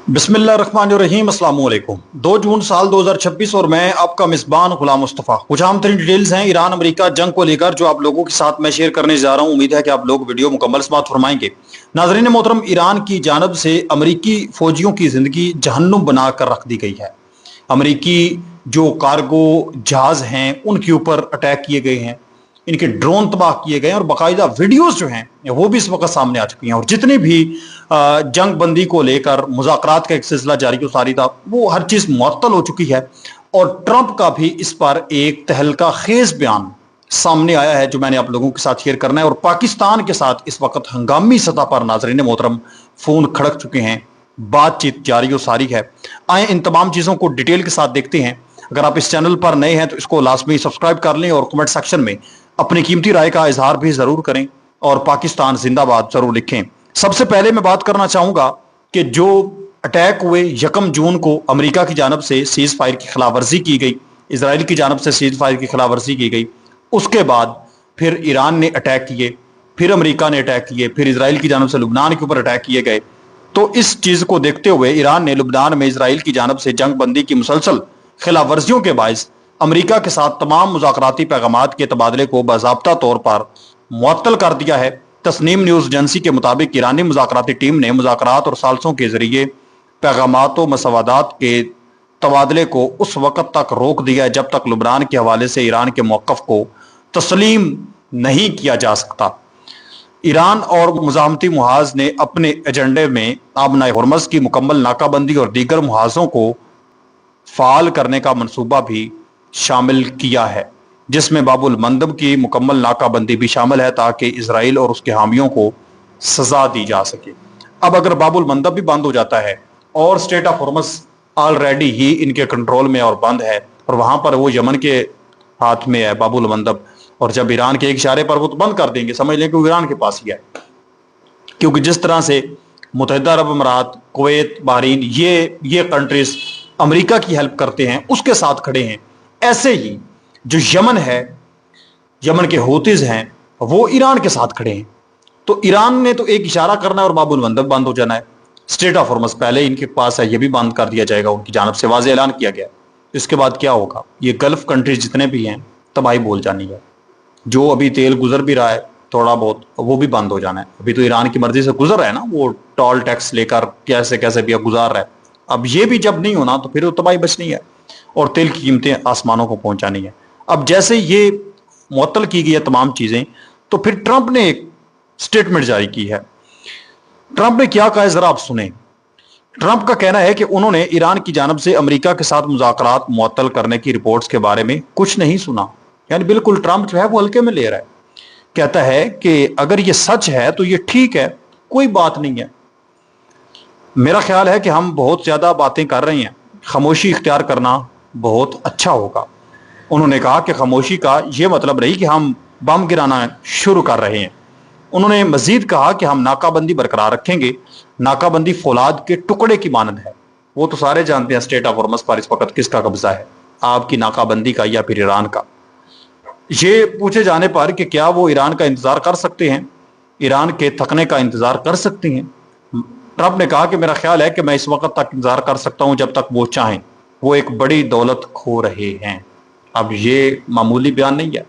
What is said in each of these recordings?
बिस्मिल्लाहिर्रहमानिर्रहीम, अस्सलाम वालेकुम। 2 जून साल 2026 और मैं आपका मेज़बान गुलाम मुस्तफ़ा। कुछ अहम तरीन डिटेल्स हैं ईरान अमेरिका जंग को लेकर जो आप लोगों के साथ मैं शेयर करने जा रहा हूं। उम्मीद है कि आप लोग वीडियो मुकम्मल समाअत फरमाएंगे। नाज़रीन मोहतरम, ईरान की जानब से अमरीकी फौजियों की जिंदगी जहन्नुम बनाकर रख दी गई है। अमरीकी जो कार्गो जहाज हैं उनके ऊपर अटैक किए गए हैं, इनके ड्रोन तबाह किए गए हैं और बाकायदा वीडियोस जो हैं वो भी इस वक्त सामने आ चुकी हैं। और जितनी भी जंग बंदी को लेकर मुज़ाकरात का एक सिलसिला जारी को सारी था, वो हर चीज मुअत्तल हो चुकी है। और ट्रंप का भी इस पर एक तहलका खेज बयान सामने आया है जो मैंने आप लोगों के साथ शेयर करना है। और पाकिस्तान के साथ इस वक्त हंगामी सतह पर नाज़रीन मोहतरम फोन खड़क चुके हैं, बातचीत जारी और सारी है। आए इन तमाम चीजों को डिटेल के साथ देखते हैं। अगर आप इस चैनल पर नए हैं तो इसको लाजमी सब्सक्राइब कर लें और कमेंट सेक्शन में अपनी कीमती राय का इजहार भी जरूर करें और पाकिस्तान जिंदाबाद जरूर लिखें। सबसे पहले मैं बात करना चाहूंगा कि जो अटैक हुए 1 जून को अमेरिका की जानब से सीज फायर की खिलाफ वर्जी की गई, इसराइल की जानब से सीज फायर की खिलाफ वर्जी की गई, उसके बाद फिर ईरान ने अटैक किए, फिर अमेरिका ने अटैक किए, फिर इसराइल की जानब से लुबनान के ऊपर अटैक किए गए। तो इस चीज को देखते हुए ईरान ने लुबनान में इसराइल की जानब से जंग बंदी की मुसलसल खिलाफ वर्जियों के बायस अमेरिका के साथ तमाम मुज़ाकराती पैगामात के तबादले को बाज़ाब्ता तौर पर मुअत्तल कर दिया है। तस्नीम न्यूज़ एजेंसी के मुताबिक ईरानी मुज़ाकराती टीम ने मुज़ाकरात और सालसों के जरिए पैगामात व मसवादात के तबादले को उस वक़्त तक रोक दिया है जब तक लुबनान के हवाले से ईरान के मौक़िफ़ को तस्लीम नहीं किया जा सकता। ईरान और मुज़ाहमती मुहाज ने अपने एजेंडे में आबना हुर्मज़ की मुकम्मल नाकाबंदी और दीगर मुहाज़ों को फ़ाल करने का मनसूबा भी शामिल किया है, जिसमें बाबुल मंदब की मुकम्मल नाकाबंदी भी शामिल है ताकि इसराइल और उसके हामियों को सजा दी जा सके। अब अगर बाबुल मंदब भी बंद हो जाता है और स्टेट ऑफ हुर्मज़ ऑलरेडी ही इनके कंट्रोल में और बंद है और वहां पर वो यमन के हाथ में है बाबुल मंदब, और जब ईरान के एक इशारे पर वो तो बंद कर देंगे, समझ लें कि वो ईरान के पास ही है। क्योंकि जिस तरह से मुत्तहिदा अरब अमारात, कुवैत, बहरीन ये कंट्रीज अमेरिका की हेल्प करते हैं, उसके साथ खड़े हैं, ऐसे ही जो यमन है, यमन के हूतीज हैं, वो ईरान के साथ खड़े हैं। तो ईरान ने तो एक इशारा करना है और बाबुल मंदब बंद हो जाना है। स्टेट ऑफ हुर्मज़ पहले इनके पास है, ये भी बंद कर दिया जाएगा, उनकी जानब से वाज़ेह ऐलान किया गया। इसके बाद क्या होगा, ये गल्फ कंट्रीज जितने भी हैं तबाही बोल जानी है। जो अभी तेल गुजर भी रहा है थोड़ा बहुत, वो भी बंद हो जाना है। अभी तो ईरान की मर्जी से गुजर रहा है ना, वो टोल टैक्स लेकर कैसे कैसे भी गुजार रहा है। अब ये भी जब नहीं होना तो फिर तो तबाही बचनी है और तेल की कीमतें आसमानों को पहुंचानी है। अब जैसे ये मुअत्तल की गई है तमाम चीजें, तो फिर ट्रंप ने एक स्टेटमेंट जारी की है। ट्रंप ने क्या कहा है जरा आप सुने। ट्रंप का कहना है कि उन्होंने ईरान की जानब से अमेरिका के साथ मुज़ाकरात मुअत्तल करने की रिपोर्ट्स के बारे में कुछ नहीं सुना। यानी बिल्कुल ट्रंप जो है वो हल्के में ले रहा है। कहता है कि अगर ये सच है तो ये ठीक है, कोई बात नहीं है। मेरा ख्याल है कि हम बहुत ज्यादा बातें कर रहे हैं, खामोशी इख्तियार करना बहुत अच्छा होगा। उन्होंने कहा कि खामोशी का यह मतलब नहीं कि हम बम गिराना शुरू कर रहे हैं। उन्होंने मजीद कहा कि हम नाकाबंदी बरकरार रखेंगे। नाकाबंदी फौलाद के टुकड़े की मानद है। वो तो सारे जानते हैं स्टेट ऑफ हुर्मज़ पर इस वक्त किसका कब्जा है, आपकी नाकाबंदी का या फिर ईरान का। ये पूछे जाने पर कि क्या वो ईरान का इंतजार कर सकते हैं, ईरान के थकने का इंतजार कर सकते हैं, ट्रंप ने कहा कि मेरा ख्याल है कि मैं इस वक्त तक इंतजार कर सकता हूं जब तक वो चाहें। वो एक बड़ी दौलत खो रहे हैं। अब ये मामूली बयान नहीं है।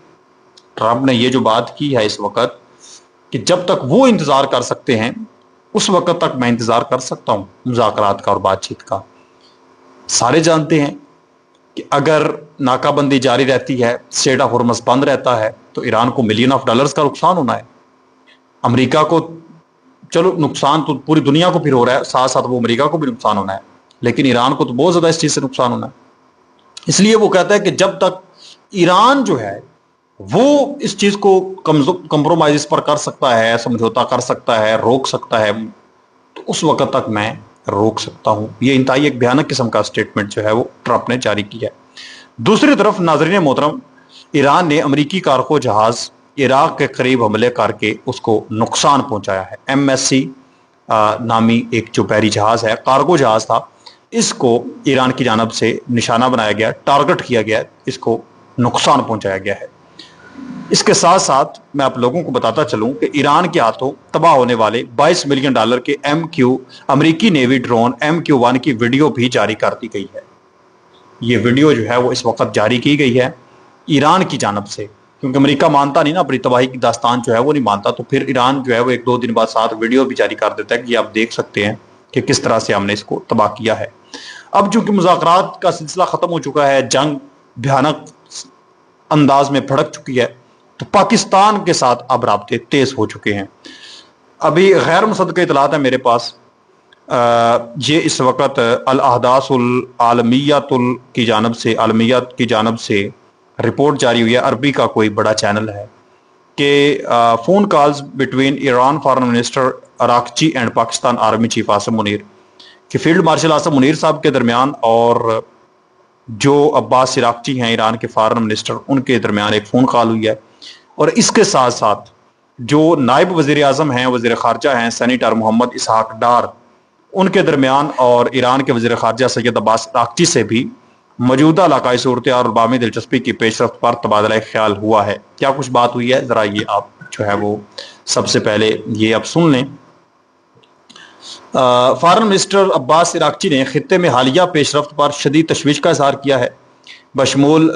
ट्रंप ने ये जो बात की है इस वक्त कि जब तक वो इंतजार कर सकते हैं उस वक्त तक मैं इंतजार कर सकता हूं मुज़ाकरात का और बातचीत का। सारे जानते हैं कि अगर नाकाबंदी जारी रहती है, स्टेट ऑफ हुर्मज़ बंद रहता है, तो ईरान को $मिलियन का नुकसान होना है। अमेरिका को चलो नुकसान तो पूरी दुनिया को फिर हो रहा है, साथ साथ वो अमेरिका को भी नुकसान होना है, लेकिन ईरान को तो बहुत ज्यादा इस चीज से नुकसान होना है। इसलिए वो कहता है कि जब तक ईरान जो है वो इस चीज को कंप्रोमाइज पर कर सकता है, समझौता कर सकता है, रोक सकता है, तो उस वक्त तक मैं रोक सकता हूं। ये इंतहाई एक भयानक किस्म का स्टेटमेंट जो है वो ट्रंप ने जारी किया है। दूसरी तरफ नाज़रीन मोहतरम, ईरान ने अमेरिकी कारगो जहाज इराक के करीब हमले करके उसको नुकसान पहुंचाया है। MSC नामी एक जो बहरी जहाज है, कार्गो जहाज था, इसको ईरान की जानब से निशाना बनाया गया, टारगेट किया गया, इसको नुकसान पहुंचाया गया है। اس کے ساتھ ساتھ میں آپ لوگوں کو بتاتا چلوں کہ ایران کے ہاتھوں تباہ ہونے والے $22 ملین کے امریکی نیوی ڈرون MQ-1 کی ویڈیو بھی جاری کر دی گئی ہے۔ یہ ویڈیو جو ہے وہ اس وقت جاری کی گئی ہے ایران کی جانب سے، کیونکہ امریکہ مانتا نہیں نا، اپنی تباہی کی داستان جو ہے وہ نہیں مانتا، تو پھر ایران جو ہے وہ 1-2 دن بعد ساتھ ویڈیو بھی جاری کر دیتا ہے کہ یہ آپ دیکھ سکتے ہیں کہ کس طرح سے ہم نے اس کو تباہ کیا ہے۔ اب چونکہ مذاکرات کا سلسلہ ختم ہو چکا ہے، جنگ بھیانک انداز میں بھڑک چکی ہے، تو پاکستان کے ساتھ اب رابطے تیز ہو چکے ہیں۔ ابھی غیر مصدقہ اطلاعات ہے میرے پاس، یہ اس وقت الاحداث العالمیت کی جانب سے رپورٹ جاری ہوئی ہے، عربی کا کوئی بڑا چینل ہے، کہ phone calls between Iran foreign minister Araghchi and Pakistan army chief Asim Munir, کہ فیلڈ مارشل عاصم منیر صاحب کے درمیان اور جو عباس اراکچی ہیں ایران کے فارن منسٹر، ان کے درمیان ایک فون کال ہوئی ہے، اور اس کے ساتھ ساتھ جو نائب وزیر اعظم ہیں، وزیر خارجہ ہیں سینیٹر محمد اسحاق ڈار، ان کے درمیان اور ایران کے وزیر خارجہ سید عباس اراکچی سے بھی موجودہ علاقائی صورتحال اور باہمی دلچسپی کی پیش رفت پر تبادلہ خیال ہوا ہے۔ کیا کچھ بات ہوئی ہے، ذرا یہ آپ جو ہے وہ سب سے پہلے یہ آپ سن لیں۔ فارن منسٹر عباس اراکچی نے خطے میں حالیہ پیش رفت پر شدید تشویش کا اظہار کیا ہے، بشمول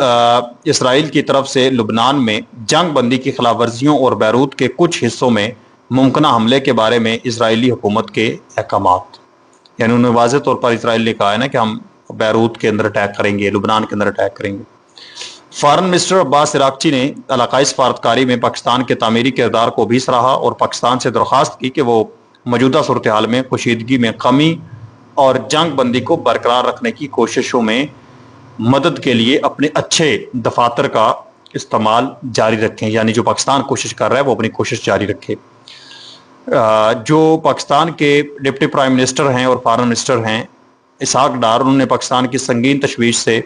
اسرائیل کی طرف سے لبنان میں جنگ بندی کی خلاف ورزیوں اور بیروت کے کچھ حصوں میں ممکنہ حملے کے بارے میں اسرائیلی حکومت کے احکامات۔ یعنی انہوں نے واضح طور پر اسرائیل نے کہا ہے نا کہ ہم بیروت کے اندر اٹیک کریں گے، لبنان کے اندر اٹیک کریں گے۔ فارن منسٹر عباس اراکچی نے علاقائی سفارتکاری میں پاکستان کے تعمیری کردار کو بھی سراہا اور پاکستان سے درخواست کی کہ وہ موجودہ صورتحال میں کشیدگی میں کمی اور جنگ بندی کو برقرار رکھنے کی کوششوں میں مدد کے لیے اپنے اچھے دفاتر کا استعمال جاری رکھیں، یعنی جو پاکستان کوشش کر رہا ہے وہ اپنی کوشش جاری رکھے۔ جو پاکستان کے ڈپٹی پرائم منسٹر ہیں اور فارن منسٹر ہیں اسحاق ڈار، انہوں نے پاکستان کی سنگین تشویش سے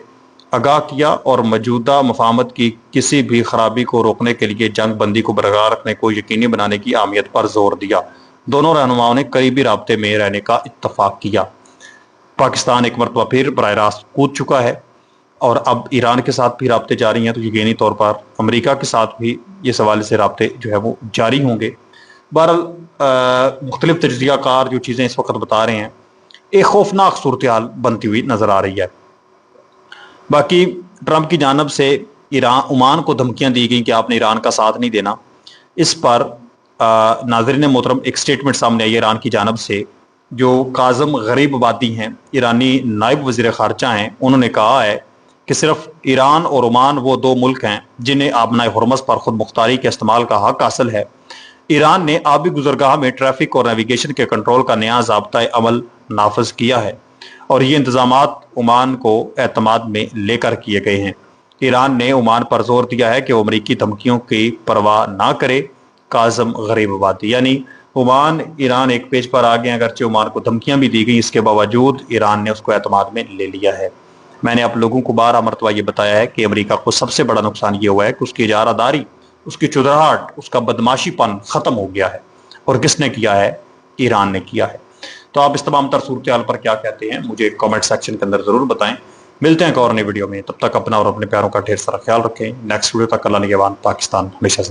آگاہ کیا اور موجودہ مفاہمت کی کسی بھی خرابی کو روکنے کے لیے جنگ بندی کو برقرار رکھنے کو یقینی بنانے کی اہمیت پر زور دیا۔ دونوں رہنماؤں نے قریبی رابطے میں رہنے کا اتفاق کیا۔ پاکستان ایک مرتبہ پھر براہ راست کود چکا ہے اور اب ایران کے ساتھ بھی رابطے جاری ہیں، تو یقینی طور پر امریکہ کے ساتھ بھی یہ حوالے سے رابطے جو ہے وہ جاری ہوں گے۔ بہرحال مختلف تجزیہ کار جو چیزیں اس وقت بتا رہے ہیں، ایک خوفناک صورتحال بنتی ہوئی نظر آ رہی ہے۔ باقی ٹرمپ کی جانب سے عمان کو دھمکیاں دی گئیں کہ آپ نے ایران کا ساتھ نہیں دینا، اس پر ناظرین محترم ایک سٹیٹمنٹ سامنے آئی ہے ایران کی جانب سے۔ جو کاظم غریب آبادی ہیں، ایرانی نائب وزیر خارجہ ہیں، انہوں نے کہا ہے کہ صرف ایران اور عمان وہ 2 ملک ہیں جنہیں آبنائے ہرمز پر خود مختاری کے استعمال کا حق حاصل ہے۔ ایران نے آبی گزرگاہ میں ٹریفک اور نیویگیشن کے کنٹرول کا نیا ضابطۂ عمل نافذ کیا ہے اور یہ انتظامات عمان کو اعتماد میں لے کر کیے گئے ہیں۔ ایران نے عمان پر زور دیا ہے کہ وہ امریکی دھمکیوں کی پرواہ نہ کرے۔ کاظم غریب آبادی، یعنی عمان ایران ایک پیج پر آ گئے، اگرچہ عمان کو دھمکیاں بھی دی گئیں، اس کے باوجود ایران نے اس کو اعتماد میں لے لیا ہے۔ میں نے آپ لوگوں کو 12 مرتبہ یہ بتایا ہے کہ امریکہ کو سب سے بڑا نقصان یہ ہوا ہے کہ اس کی اجارہ داری، اس کی چودراہٹ، اس کا بدماشی پن ختم ہو گیا ہے، اور کس نے کیا ہے؟ ایران نے کیا ہے۔ تو آپ اس تمام تر صورتحال پر کیا کہتے ہیں مجھے کامنٹ سیکشن کے اندر ضرور بتائیں۔ ملتے ہیں ایک اور نئی ویڈیو میں، تب تک اپنا اور اپنے پیاروں کا ڈھیر سارا خیال رکھیں۔ نیکسٹ ویڈیو تک اللہ نگہبان، پاکستان ہمیشہ زندہ۔